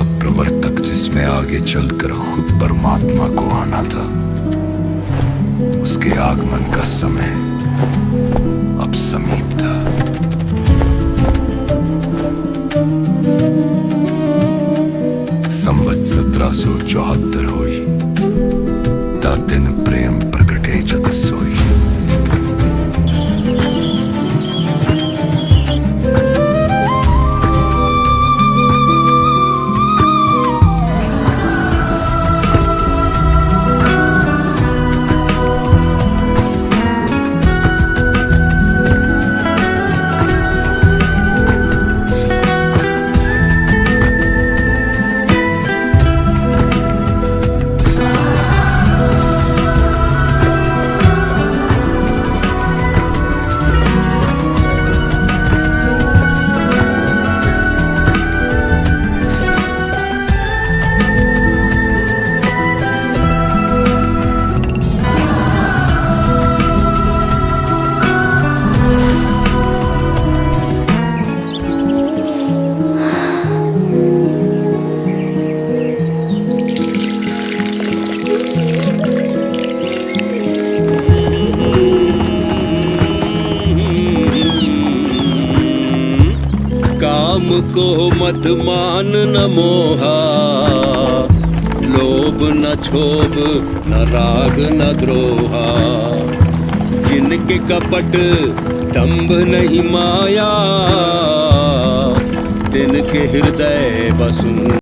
ऐसा प्रवर्तक जिसमें आगे चलकर खुद परमात्मा को आना था, उसके आगमन का समय अब समीप था। संवत 1774 हुई, ता दिन प्रेम प्रगटे जग सोई। को मत मान न मोहा, लोभ न क्षोभ न राग न द्रोहा, जिनके कपट दंभ नहीं माया, तिनके हृदय बसूं।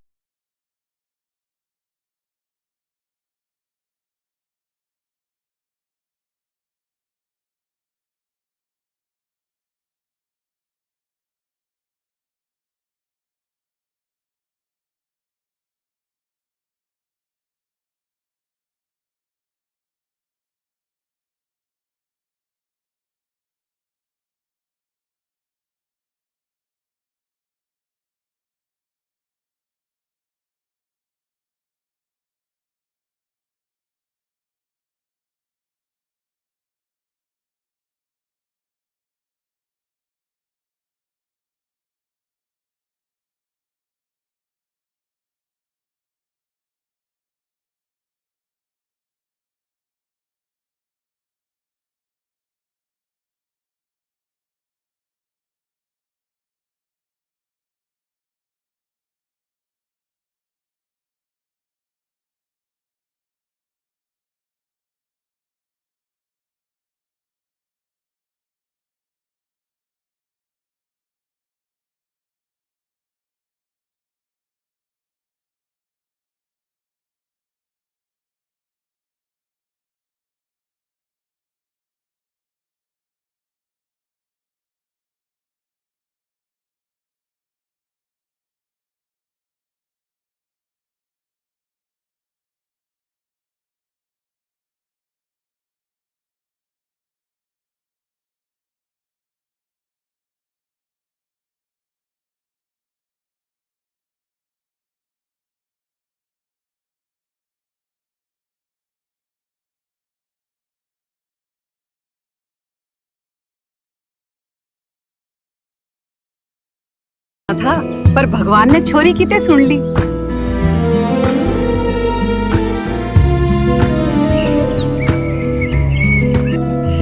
था, पर भगवान ने छोरी की ते सुन ली।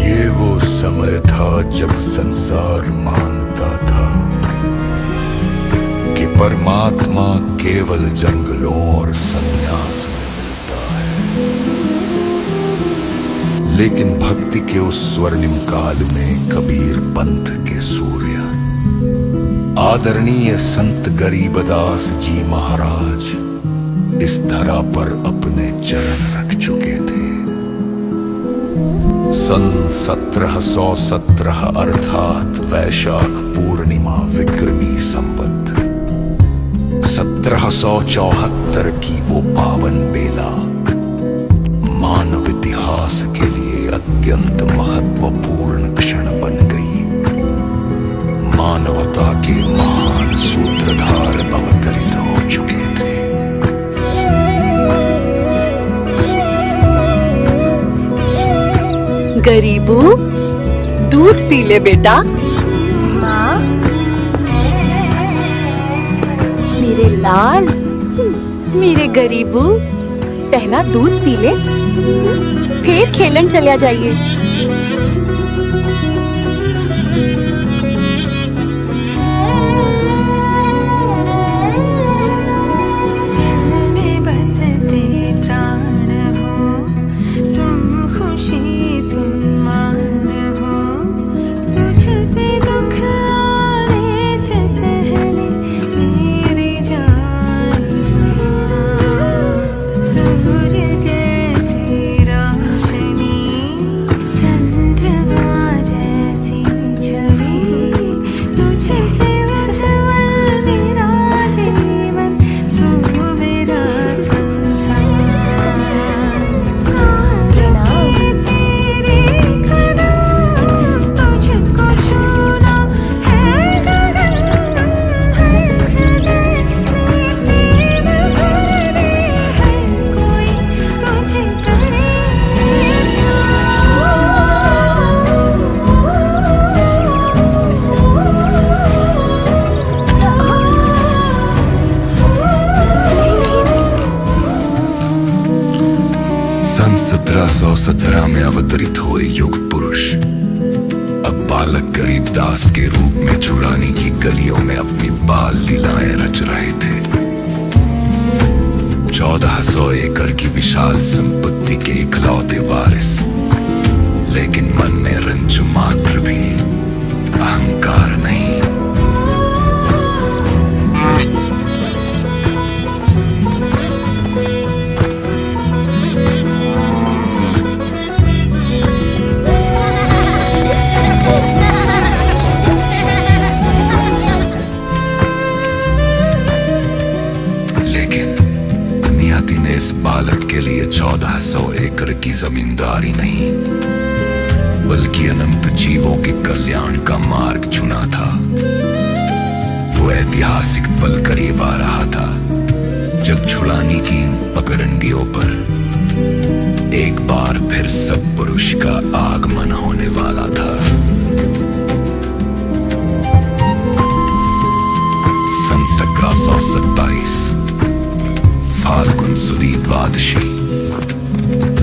ये वो समय था जब संसार मानता था कि परमात्मा केवल जंगलों और संन्यास में मिलता है, लेकिन भक्ति के उस स्वर्णिम काल में कबीर पंथ के सूर्य आदरणीय संत गरीबदास जी महाराज इस धरा पर अपने चरण रख चुके थे। सन 1717 अर्थात वैशाख पूर्णिमा विक्रमी संवत 1774 की वो पावन बेला मानव इतिहास के लिए अत्यंत महत्वपूर्ण क्षण बन गई। मानवता के महान सूत्रधार अवतरित हो चुके थे। गरीबू, दूध पी ले बेटा। माँ, मेरे लाल मेरे गरीबू, पहला दूध पी ले, फिर खेलन चलिया जाइए। सन 1717 में अवतरित हुए युग पुरुष अब बालक गरीबदास के रूप में छुड़ाने की गलियों में अपनी बाल लीलाएं रच रहे थे। 1400 एकड़ की विशाल संपत्ति के इकलौते वारिस, लेकिन मन में रंच मात्र भी अहंकार नहीं। इस बालक के लिए 1400 एकड़ की जमींदारी नहीं, बल्कि अनंत जीवों के कल्याण का मार्ग चुना था। वो ऐतिहासिक पल करीब आ रहा था जब छुड़ाने की इन पगडंडियों पर एक बार फिर सत्पुरुष का आगमन होने वाला था। सन 1727 फाल्गुन सुदी द्वादशी,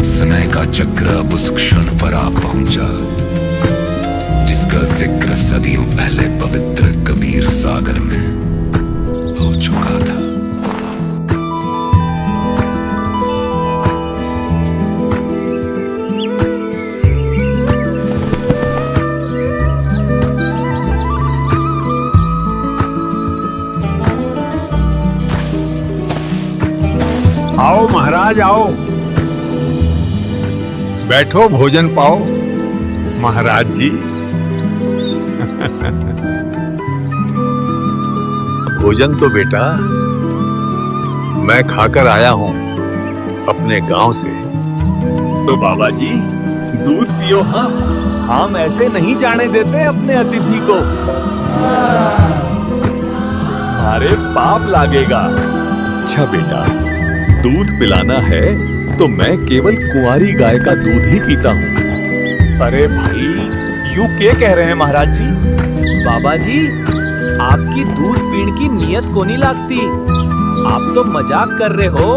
समय का चक्र अब उस क्षण पर आ पहुंचा जिसका जिक्र सदियों पहले पवित्र कबीर सागर में हो चुका था। आओ महाराज आओ, बैठो भोजन पाओ। महाराज जी भोजन तो बेटा मैं खाकर आया हूं अपने गांव से। तो बाबा जी दूध पियो। हाँ, हम ऐसे नहीं जाने देते अपने अतिथि को, अरे पाप लागेगा। अच्छा बेटा, दूध पिलाना है तो मैं केवल कुंवारी गाय का दूध ही पीता हूँ। अरे भाई, यूं क्या कह रहे हैं महाराज जी? बाबा जी, आपकी दूध पीने की नियत को नहीं लागती, आप तो मजाक कर रहे हो।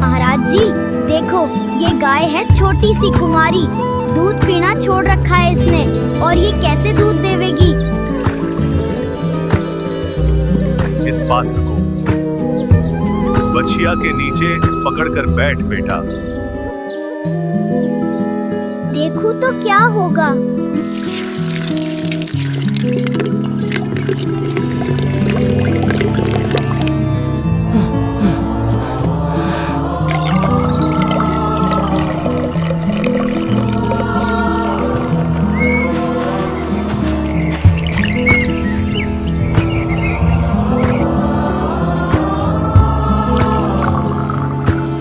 महाराज जी देखो, ये गाय है छोटी सी कुंवारी, दूध पीना छोड़ रखा है इसने, और ये कैसे दूध देवेगी? इस पात्र को बछिया के नीचे पकड़कर बैठ बेटा। देखूं तो क्या होगा?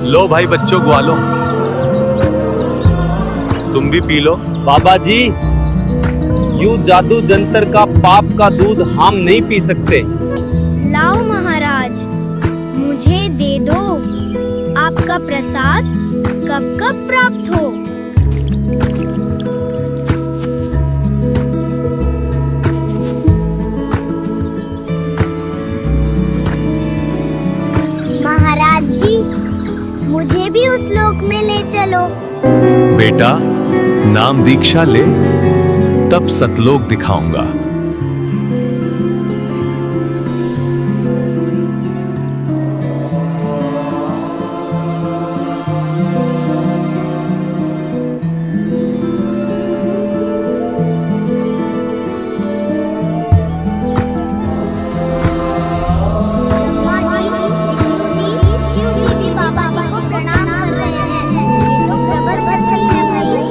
लो भाई बच्चों, ग्वालो तुम भी पी लो। बाबा जी, यूं जादू जंतर का पाप का दूध हम नहीं पी सकते। लाओ महाराज, मुझे दे दो, आपका प्रसाद कब कब प्राप्त हो। भी उस लोक में ले चलो। बेटा, नाम दीक्षा ले, तब सतलोक दिखाऊंगा। माँ जी, विष्णु जी, शिव जी भी बाबा जी को प्रणाम कर रहे हैं। ये तो प्रबल शक्ति है भाई।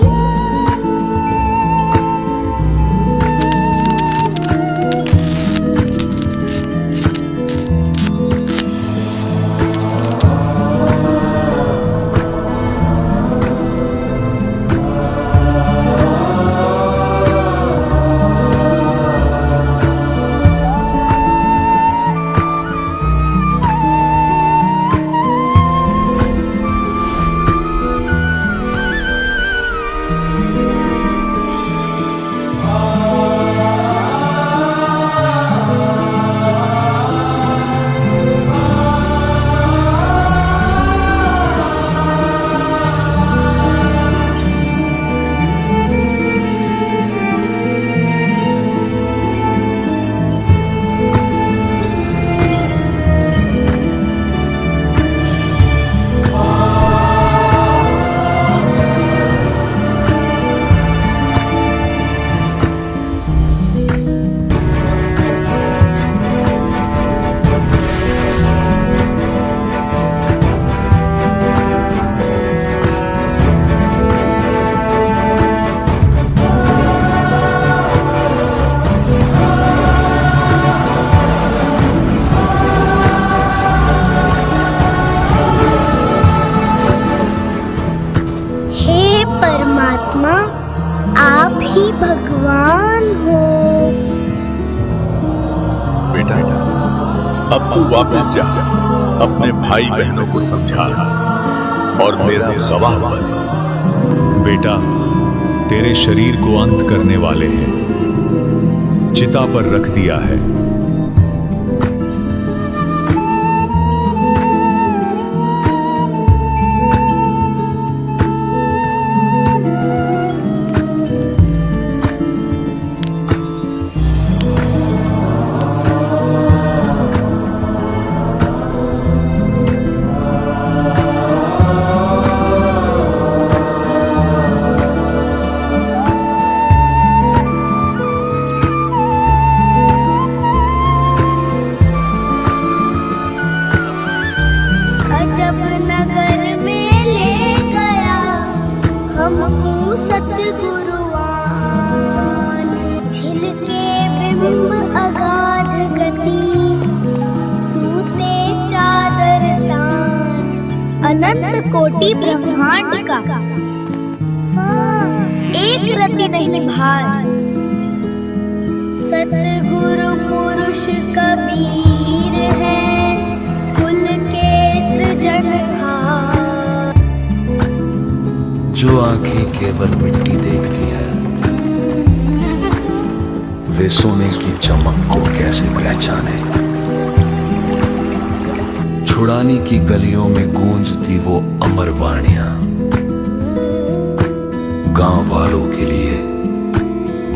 हे परमात्मा, आप ही भगवान हो। बेटा, अब तू वापस जा, अपने भाई बहनों को समझा और मेरा गवाह बन। बेटा, तेरे शरीर को अंत करने वाले हैं, चिता पर रख दिया है। अजब नगर में ले गया हमको सतगुरुवान। झिलके बिंब अगाध गति, सूते चादर तान। अनंत कोटि ब्रह्मांड का एक रति नहीं भार। सतगुरु पुरुष कबीर है, कुल के सृजनहार। जो आंखें केवल मिट्टी देखती है, वे सोने की चमक को कैसे पहचाने। छुड़ानी की गलियों में गूंजती वो अमर वाणियां गांव वालों के लिए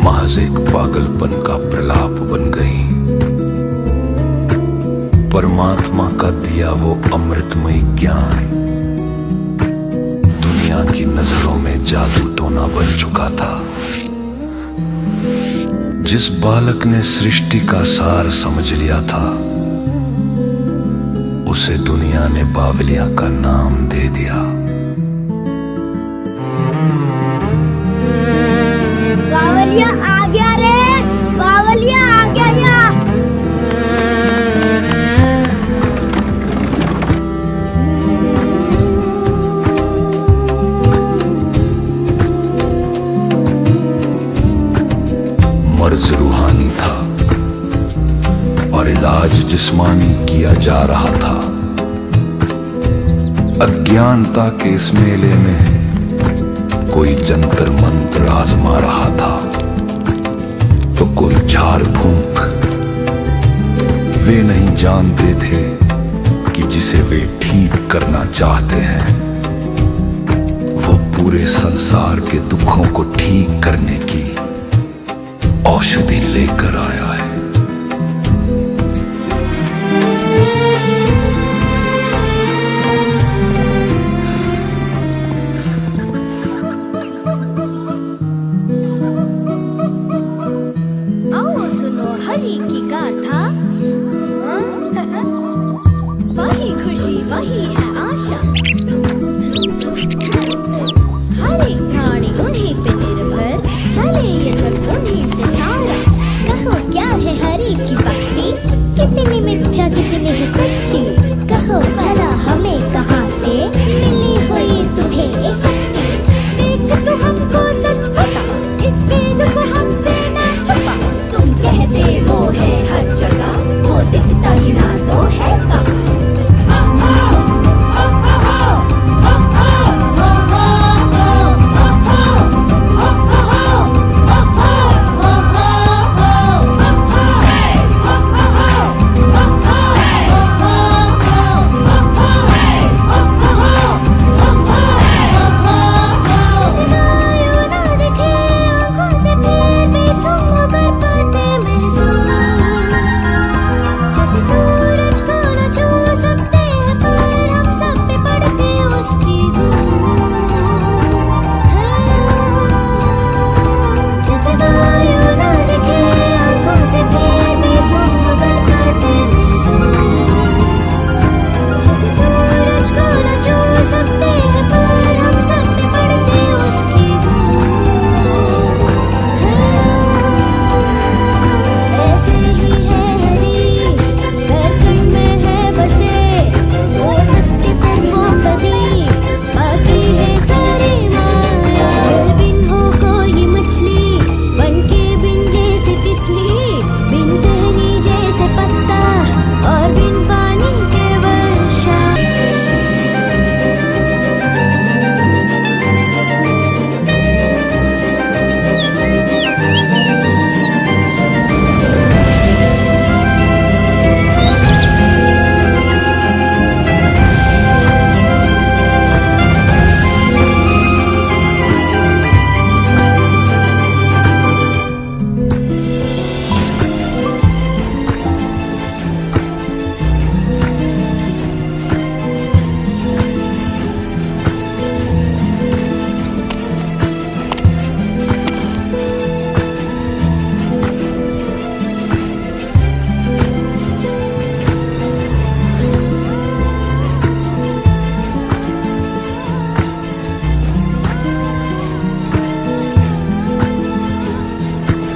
महज एक पागलपन का प्रलाप बन गई। परमात्मा का दिया वो अमृतमय ज्ञान दुनिया की नजरों में जादू टोना बन चुका था। जिस बालक ने सृष्टि का सार समझ लिया था, उसे दुनिया ने बावलिया का नाम दे दिया। बावलिया आ गया रे, बावलिया आ गया। मर्ज रूहानी था और इलाज जिस्मानी किया जा रहा था। अज्ञानता के इस मेले में कोई जंतर मंत्र आजमा रहा था, तो कोई झाड़ फूंक। वे नहीं जानते थे कि जिसे वे ठीक करना चाहते हैं, पूरे संसार के दुखों को ठीक करने की औषधि लेकर आया है। आओ सुनो हरि की गाथा। वही खुशी वही है आशा। हर एक प्राणी उन्हीं पे निर्भर, चले ये जग उन्हीं से सारा। कहो क्या है हरि की भक्ति, कितनी मिथ्या कितनी है सच्ची। कहो भला हमें कहाँ से मिली हुई तुम्हें ये शक्ति। देख तो हमको सच बता, इस वेद को हमसे ना छुपा। तुम कहते वो है हर जगह, वो दिखता ही ना तो है कहाँ।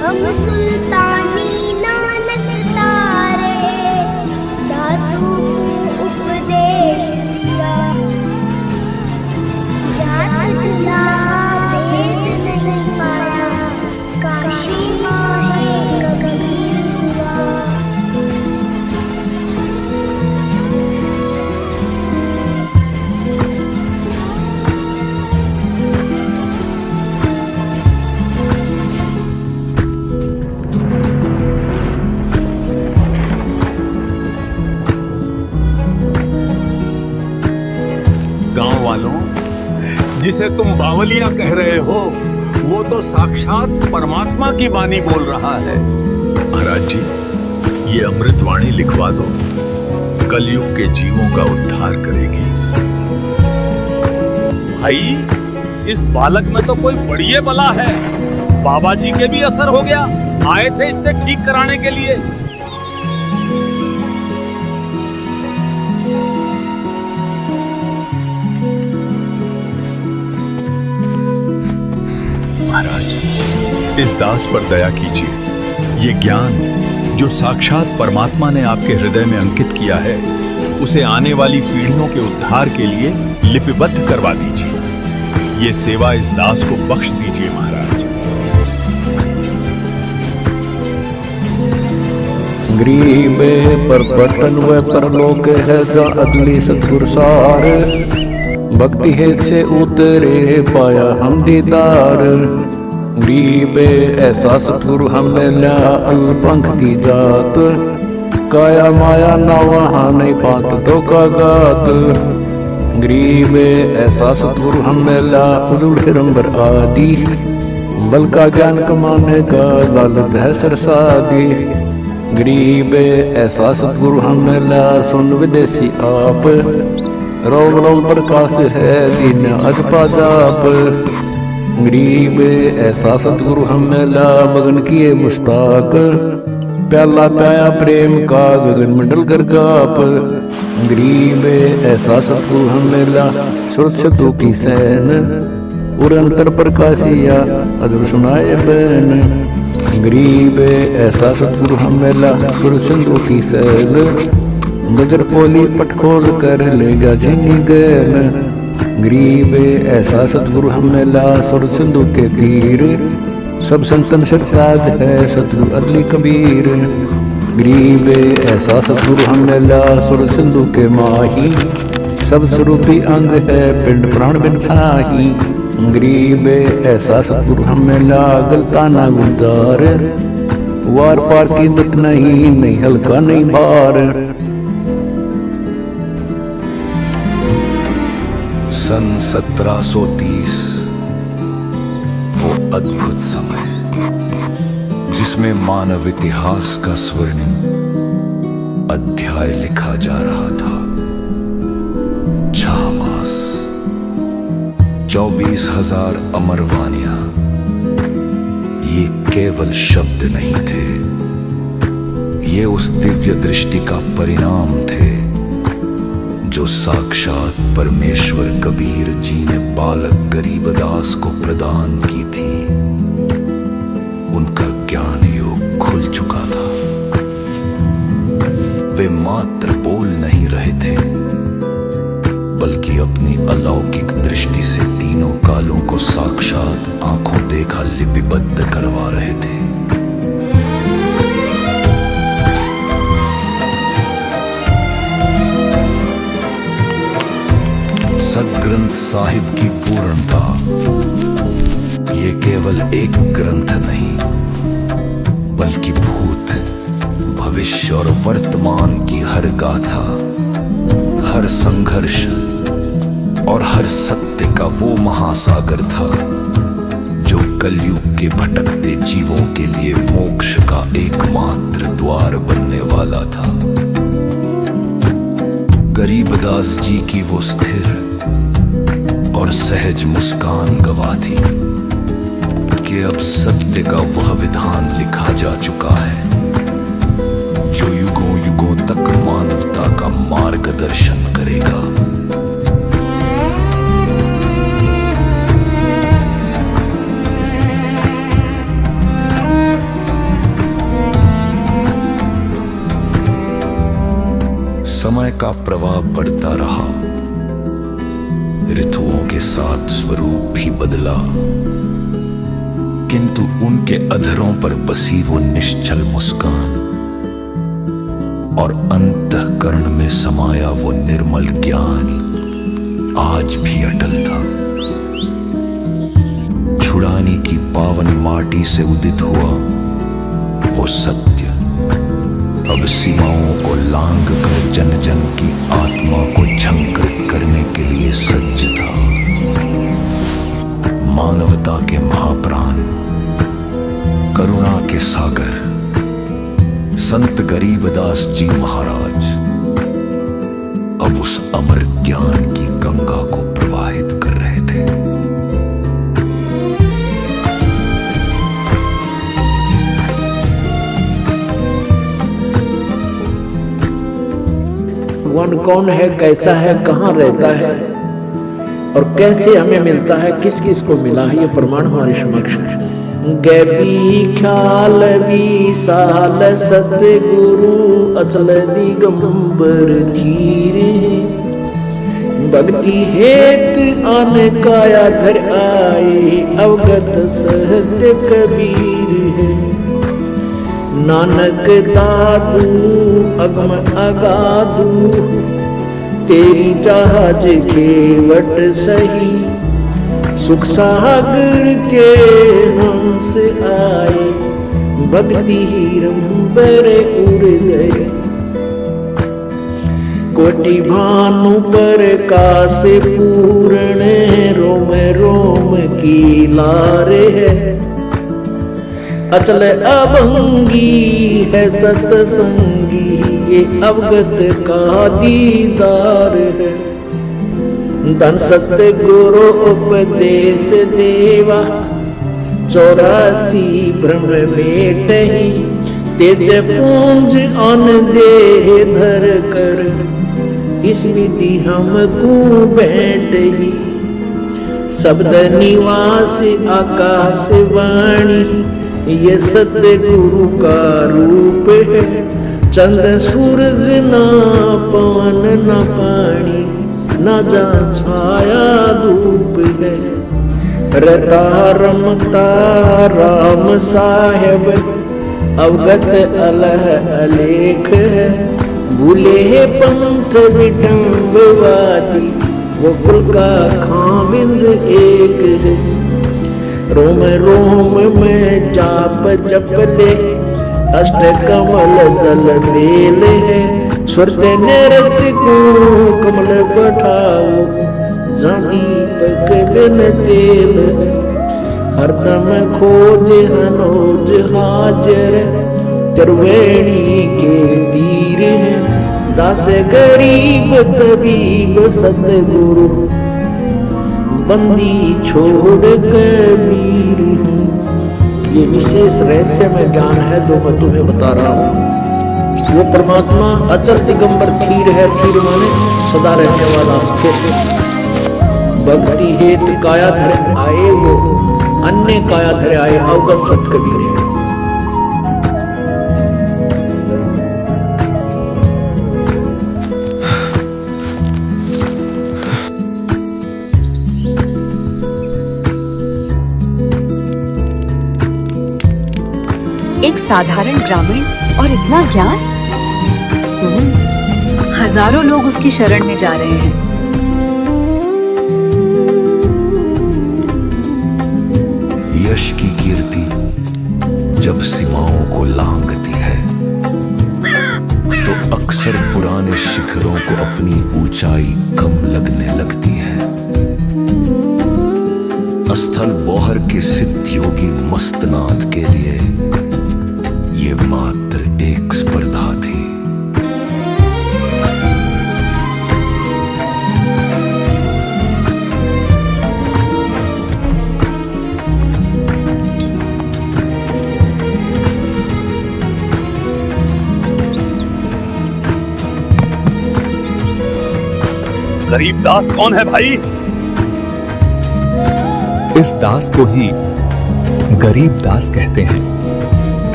हम सुल्तानी नानक तारे, दादू को उपदेश दिया। जात जुला भेद नहीं पाया, काशी माहे कबीर हुआ। गांव वालों, जिसे तुम बावलिया कह रहे हो, वो तो साक्षात परमात्मा की वाणी बोल रहा है। महाराज जी, ये अमृतवाणी लिखवा दो, कलयुग के जीवों का उद्धार करेगी। भाई, इस बालक में तो कोई बड़ी बला है। बाबा जी के भी असर हो गया, आए थे इससे ठीक कराने के लिए। महाराज, इस दास पर दया कीजिए। ये ज्ञान जो साक्षात परमात्मा ने आपके हृदय में अंकित किया है, उसे आने वाली पीढ़ियों के उद्धार के लिए लिपिबद्ध करवा दीजिए। ये सेवा इस दास को बख्श दीजिए महाराज। गरीब पर बटन व परलोक है जा अगली सतगुर सार। भक्ति हेत से उतरे पाया हम दीदार। गरीब ऐसा सतगुरु हमें ल्या अल्पंख की जात। काया माया ना वहाँ नहीं पात तो का गात। गरीब ऐसा सतगुरु हम मेला उजुल हिरंबर आदि, बल का ज्ञान कमाने का गालब है सरसादी। गरीब ऐसा सतगुरु हम मेला सुन विदेशी आप, रोम रोम प्रकाश है दिन अजपा जाप। गरीब ऐसा सतगुरु हम मेला मगन किए मुश्ताक, प्याला पाया प्रेम का गगन मंडल गर्गाप। गरीब ऐसा सतगुरु हम मेला सुरक्षितों की सैन, उरंतर प्रकाशिया अदर सुनाए बैन। गरीब ऐसा सतगुरु हम मेला सुरक्षितों की सैन, नजर पोली पट खोल कर लेगा झिनी गैन। गरीब ऐसा सतगुरु हम मेला सुर सिंधु के तीर, सब संतन सरताज है सतगुरु अदली कबीर। गरीब ऐसा सतगुरु हम मेला सुर सिंधु के माही, सब स्वरूपी अंग है पिंड प्राण बिन छाही। गरीब ऐसा सतगुरु हम मेला गलताना गुलजार, वार पार की दुख नहीं हल्का नहीं भार। सन 1730 वो अद्भुत समय जिसमें मानव इतिहास का स्वर्णिम अध्याय लिखा जा रहा था। 6 मास 24,000 अमरवानियां, ये केवल शब्द नहीं थे, ये उस दिव्य दृष्टि का परिणाम थे जो साक्षात परमेश्वर कबीर जी ने बालक गरीबदास को प्रदान की थी। उनका ज्ञान योग खुल चुका था। वे मात्र बोल नहीं रहे थे, बल्कि अपनी अलौकिक दृष्टि से तीनों कालों को साक्षात आंखों देखा लिपिबद्ध करवा रहे थे। सदग्रंथ साहिब की पूर्णता ये केवल एक ग्रंथ नहीं, बल्कि भूत, भविष्य और वर्तमान की हर गाथा, हर संघर्ष और हर सत्य का वो महासागर था जो कलयुग के भटकते जीवों के लिए मोक्ष का एकमात्र द्वार बनने वाला था। गरीबदास जी की वो स्थिर और सहज मुस्कान गवाह थी कि अब सत्य का वह विधान लिखा जा चुका है जो युगों युगों तक मानवता का मार्गदर्शन करेगा। समय का प्रवाह बढ़ता रहा, ऋतुओं के साथ स्वरूप भी बदला, किंतु उनके अधरों पर बसी वो निश्चल मुस्कान और अंतःकरण में समाया वो निर्मल ज्ञान आज भी अटल था। छुड़ाने की पावन माटी से उदित हुआ वो सत्य अब सीमाओं को लांघ कर जन जन की आत्मा को झंकृत करने के लिए सज्ज था। मानवता के महाप्राण, करुणा के सागर संत गरीबदास जी महाराज अब उस अमर ज्ञान की गंगा को प्रवाहित कर रहे थे। भगवान कौन है, कैसा है, कहाँ रहता है और कैसे हमें मिलता है, किस किस को मिला है, ये प्रमाण हमारे समक्ष है। गैबी ख्याल विशाल सतगुरु अचल दिगंबर धीरे, भक्ति हेत आन काया धर आए अवगत सहज कबीर है। नानक दादू अगम अगादू तेरी जहाज खेवट सही, सुख सागर के हंस आए भक्ति रंबर उड़ गए। कोटि भानु प्रकाश पूर्ण रोम रोम की लारे है अचल अभंगी है सतसंगी ये अवगत का दीदार है धन सत्य गुरु उपदेश देवा 84 ब्रह्म मेटहि तेज पूंज अन देह धर कर इस विधि हमको बैठ ही शब्द निवास आकाश वाणी ये सत्य गुरु का रूप है चंद सूरज ना पान न पानी न जा छाया धूप है रता रमता राम साहेब अवगत अलह अलेख है भूले पंथ विटम्बवादी गोकुल का खामिंद एक है रोम रोम में जाप जपले अष्ट कमल दल बेल है स्वर्त नृत्य को कमल बैठाओ जहाँ दीपक बिन तेल है हरदम खोज हनोज हाजर त्रिवेणी के तीर है दास गरीब तबीब सतगुरु बंदी छोड़ कबीर हूँ। ये विशेष रहस्यमय ज्ञान है जो मैं तुम्हें बता रहा हूँ। वो परमात्मा अचल दिगंबर थीर है थीर माने सदा रहने वाला स्थिर भक्ति हेत काया धर आए वो अन्य काया धर आए अवगत सत कबीर है। एक साधारण ग्रामीण और इतना ज्ञान हजारों लोग उसकी शरण में जा रहे हैं। यश की कीर्ति जब सीमाओं को लांघती है तो अक्सर पुराने शिखरों को अपनी ऊंचाई कम लगने लगती है। स्थल बौहर के सिद्ध योगी मस्तनाथ के लिए ये मात्र एक स्पर्धा थी। गरीब दास कौन है भाई? इस दास को ही गरीब दास कहते हैं।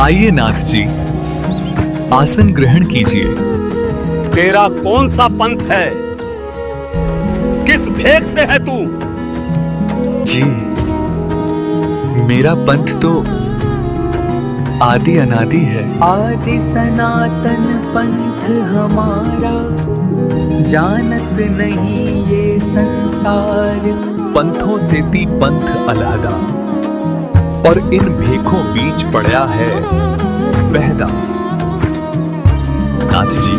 आइए नाथ जी, आसन ग्रहण कीजिए। तेरा कौन सा पंथ है? किस भेद से है तू? जी, मेरा पंथ तो आदि अनादि है। आदि सनातन पंथ हमारा जानत नहीं ये संसार। पंथों से ती पंथ अलहदा और इन भेखों बीच पड़ा है बहदा। नाथ जी,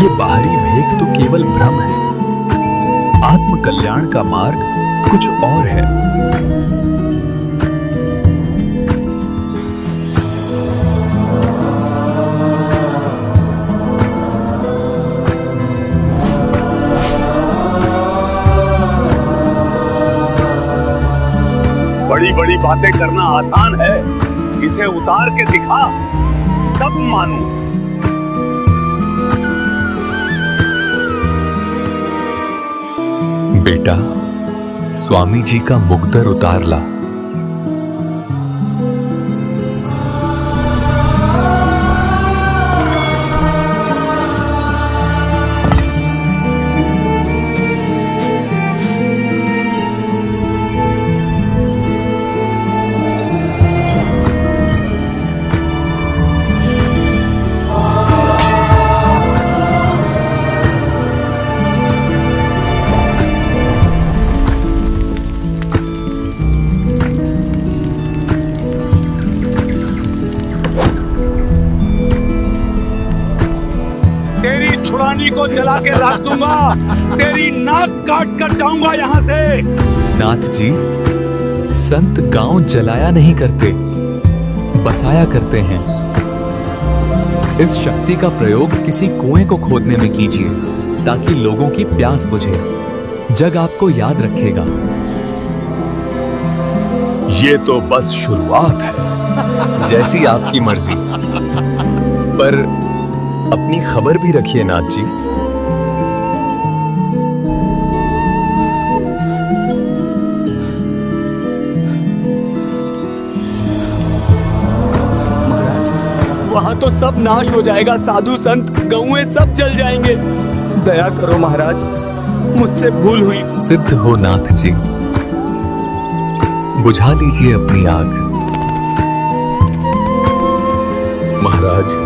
ये बाहरी भेख तो केवल भ्रम है। आत्म कल्याण का मार्ग कुछ और है। बड़ी बड़ी बातें करना आसान है, इसे उतार के दिखा तब मानूं। बेटा, स्वामी जी का मुकद्दर उतार ला। तेरी छुड़ानी को जला के रख दूंगा, तेरी नाक काट कर जाऊंगा यहाँ से। नाथ जी, संत गांव जलाया नहीं करते, बसाया करते हैं। इस शक्ति का प्रयोग किसी कुएं को खोदने में कीजिए, ताकि लोगों की प्यास बुझे। जग आपको याद रखेगा। ये तो बस शुरुआत है। जैसी आपकी मर्जी, पर अपनी खबर भी रखिए नाथ जी। वहां तो सब नाश हो जाएगा, साधु संत गौएं सब जल जाएंगे। दया करो महाराज, मुझसे भूल हुई। सिद्ध हो नाथ जी, बुझा लीजिए अपनी आग। महाराज,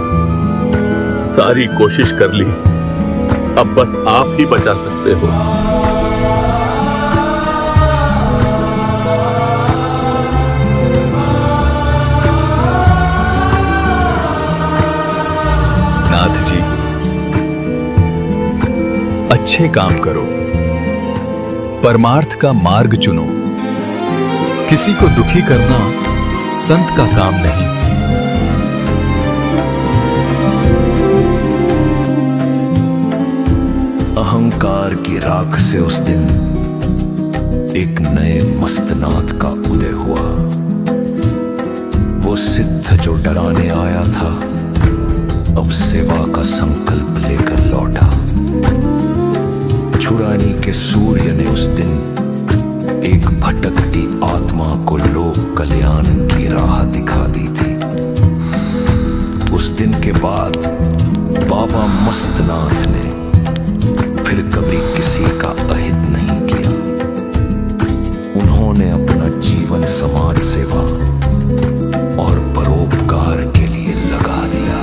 सारी कोशिश कर ली, अब बस आप ही बचा सकते हो। नाथ जी, अच्छे काम करो, परमार्थ का मार्ग चुनो। किसी को दुखी करना संत का काम नहीं। अहंकार की राख से उस दिन एक नए मस्तनाथ का उदय हुआ। वो सिद्ध जो डराने आया था, अब सेवा का संकल्प लेकर लौटा। छुड़ानी के सूर्य ने उस दिन एक भटकती आत्मा को लोक कल्याण की राह दिखा दी थी। उस दिन के बाद बाबा मस्तनाथ ने फिर कभी किसी का अहित नहीं किया। उन्होंने अपना जीवन समाज सेवा और परोपकार के लिए लगा दिया।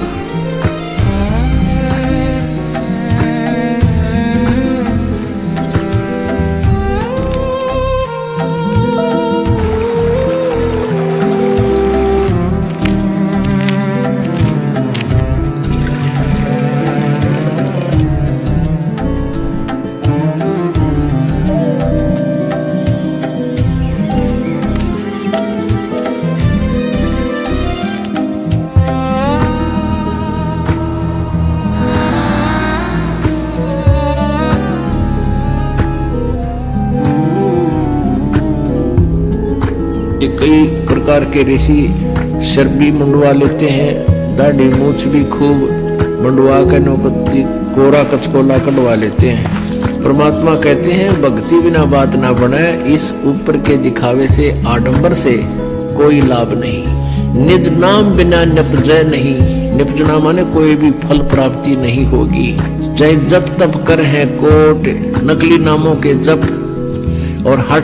कई प्रकार के ऋषि सिर भी मुंडवा लेते हैं, दाढ़ी मूछ भी खूब मुंडवा कर नौकती कोरा कचकोला कटवा लेते हैं। परमात्मा कहते हैं भक्ति बिना बात ना बने, इस ऊपर के दिखावे से आडंबर से कोई लाभ नहीं। निज नाम बिना निपजय नहीं, निपजना माने कोई भी फल प्राप्ति नहीं होगी। चाहे जप तप कर है कोट नकली नामों के जप और हट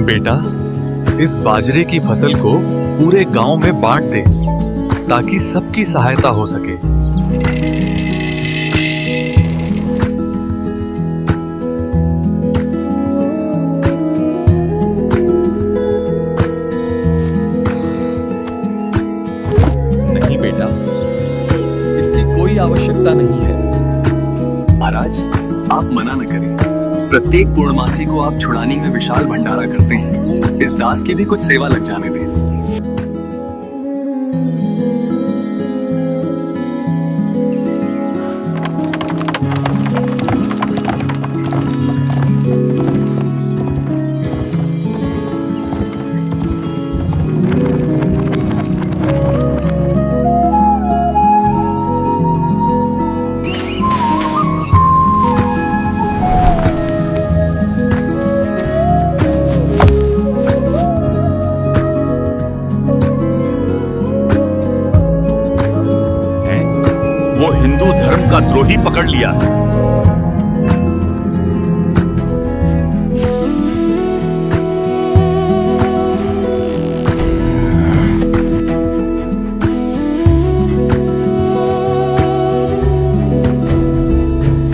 बेटा, इस बाजरे की फसल को पूरे गांव में बांट दे ताकि सबकी सहायता हो सके। नहीं बेटा, इसकी कोई आवश्यकता नहीं है। महाराज, आप मना न करें। प्रत्येक पूर्णमासी को आप छुड़ानी में विशाल भंडारा करते हैं। इस दास की भी कुछ सेवा लग जाने दें। वो हिंदू धर्म का द्रोही पकड़ लिया है।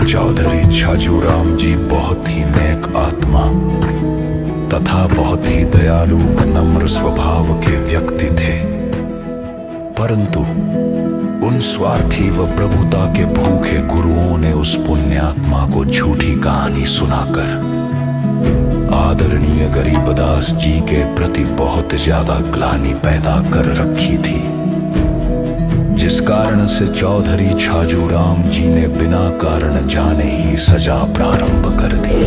चौधरी छाजूराम जी बहुत ही नेक आत्मा तथा बहुत ही दयालु व नम्र स्वभाव के व्यक्ति थे, परंतु उन स्वार्थी व प्रभुता के भूखे गुरुओं ने उस पुण्यात्मा को झूठी कहानी सुनाकर आदरणीय गरीबदास जी के प्रति बहुत ज्यादा ग्लानि पैदा कर रखी थी, जिस कारण से चौधरी छाजूराम जी ने बिना कारण जाने ही सजा प्रारंभ कर दी।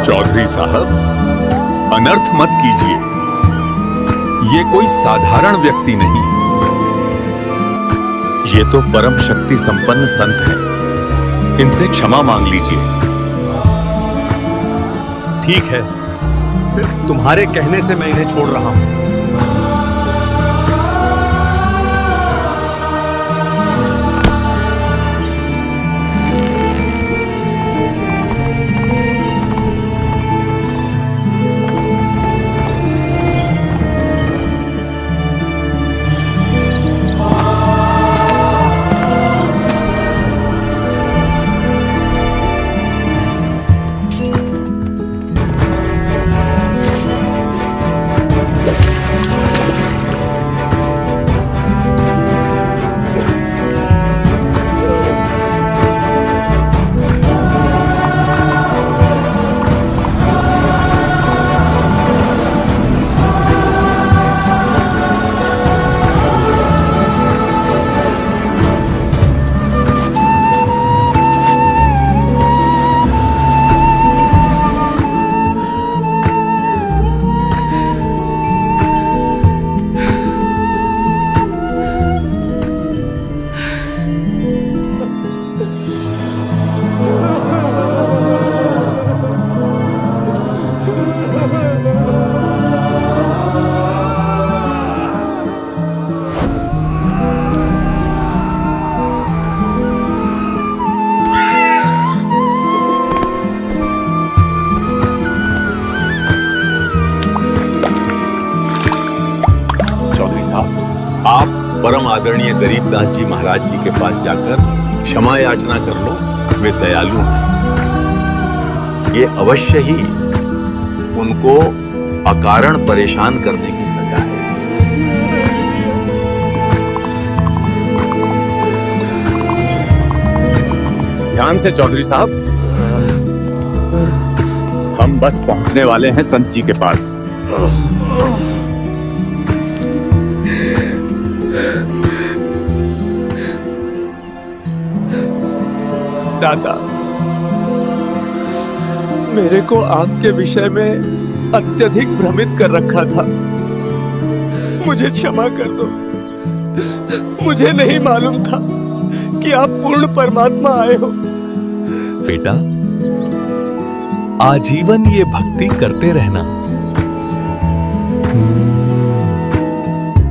चौधरी साहब, अनर्थ मत कीजिए। ये कोई साधारण व्यक्ति नहीं, ये तो परम शक्ति संपन्न संत हैं। इनसे क्षमा मांग लीजिए। ठीक है, सिर्फ तुम्हारे कहने से मैं इन्हें छोड़ रहा हूं। आप परम आदरणीय गरीबदास जी महाराज जी के पास जाकर क्षमा याचना कर लो। वे दयालु हैं। ये अवश्य ही उनको अकारण परेशान करने की सजा है। ध्यान से चौधरी साहब, हम बस पहुंचने वाले हैं संत जी के पास। दादा, मेरे को आपके विषय में अत्यधिक भ्रमित कर रखा था। मुझे क्षमा कर दो। मुझे नहीं मालूम था कि आप पूर्ण परमात्मा आए हो। बेटा, आजीवन ये भक्ति करते रहना।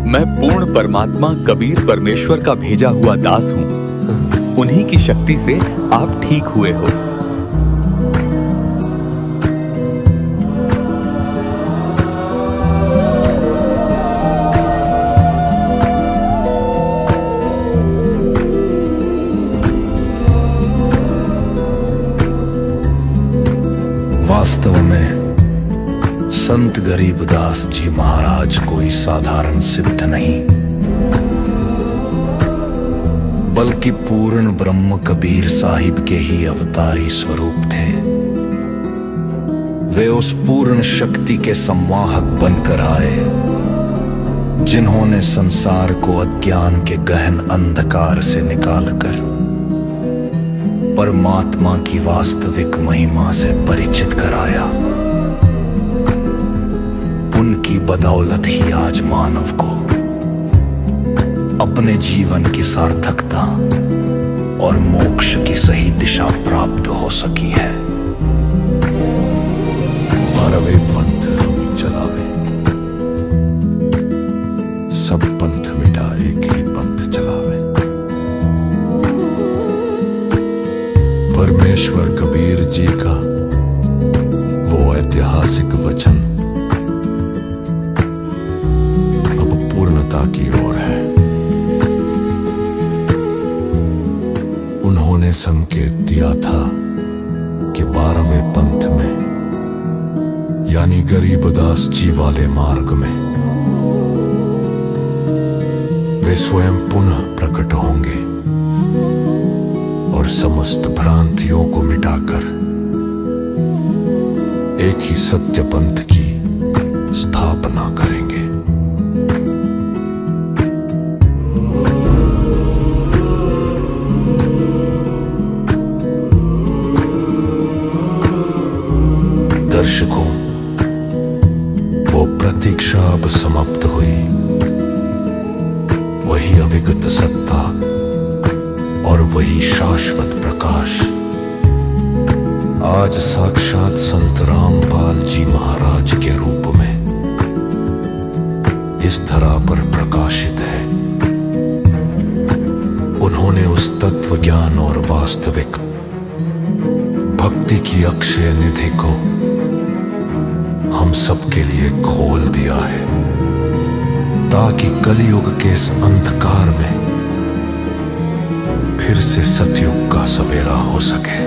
मैं पूर्ण परमात्मा कबीर परमेश्वर का भेजा हुआ दास हूं। उन्हीं की शक्ति से आप ठीक हुए हो। वास्तव में संत गरीबदास जी महाराज कोई साधारण सिद्ध नहीं, बल्कि पूर्ण ब्रह्म कबीर साहिब के ही अवतारी स्वरूप थे। वे उस पूर्ण शक्ति के संवाहक बनकर आए, जिन्होंने संसार को अज्ञान के गहन अंधकार से निकालकर परमात्मा की वास्तविक महिमा से परिचित कराया। उनकी बदौलत ही आज मानव को अपने जीवन की सार्थकता और मोक्ष की सही दिशा प्राप्त हो सकी है। 12वें पंथ हम चलावे, सब पंथ मिटा एक ही पंथ चलावे। परमेश्वर कबीर जी का वो ऐतिहासिक वचन अब पूर्णता की ओर है। उन्होंने संकेत दिया था कि 12वें पंथ में, यानी गरीबदास जी वाले मार्ग में, वे स्वयं पुनः प्रकट होंगे और समस्त भ्रांतियों को मिटाकर एक ही सत्य पंथ की स्थापना करेंगे। दर्शकों, वो प्रतीक्षा अब समाप्त हुई। वही अविगत सत्ता और वही शाश्वत प्रकाश आज साक्षात संत रामपाल जी महाराज के रूप में इस धरा पर प्रकाशित है। उन्होंने उस तत्व ज्ञान और वास्तविक भक्ति की अक्षय निधि को हम सबके लिए खोल दिया है, ताकि कलयुग के इस अंधकार में फिर से सतयुग का सवेरा हो सके।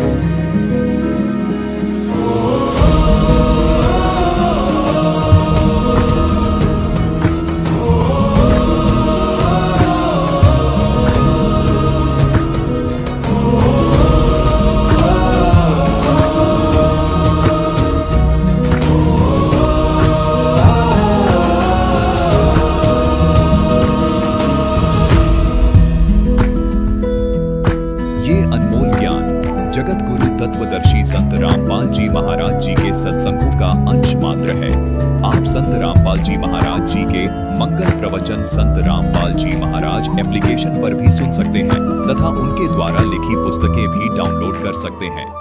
जगत गुरु तत्वदर्शी संत रामपाल जी महाराज जी के सत्संगों का अंश मात्र है। आप संत रामपाल जी महाराज जी के मंगल प्रवचन संत रामपाल जी महाराज एप्लीकेशन पर भी सुन सकते हैं तथा उनके द्वारा लिखी पुस्तकें भी डाउनलोड कर सकते हैं।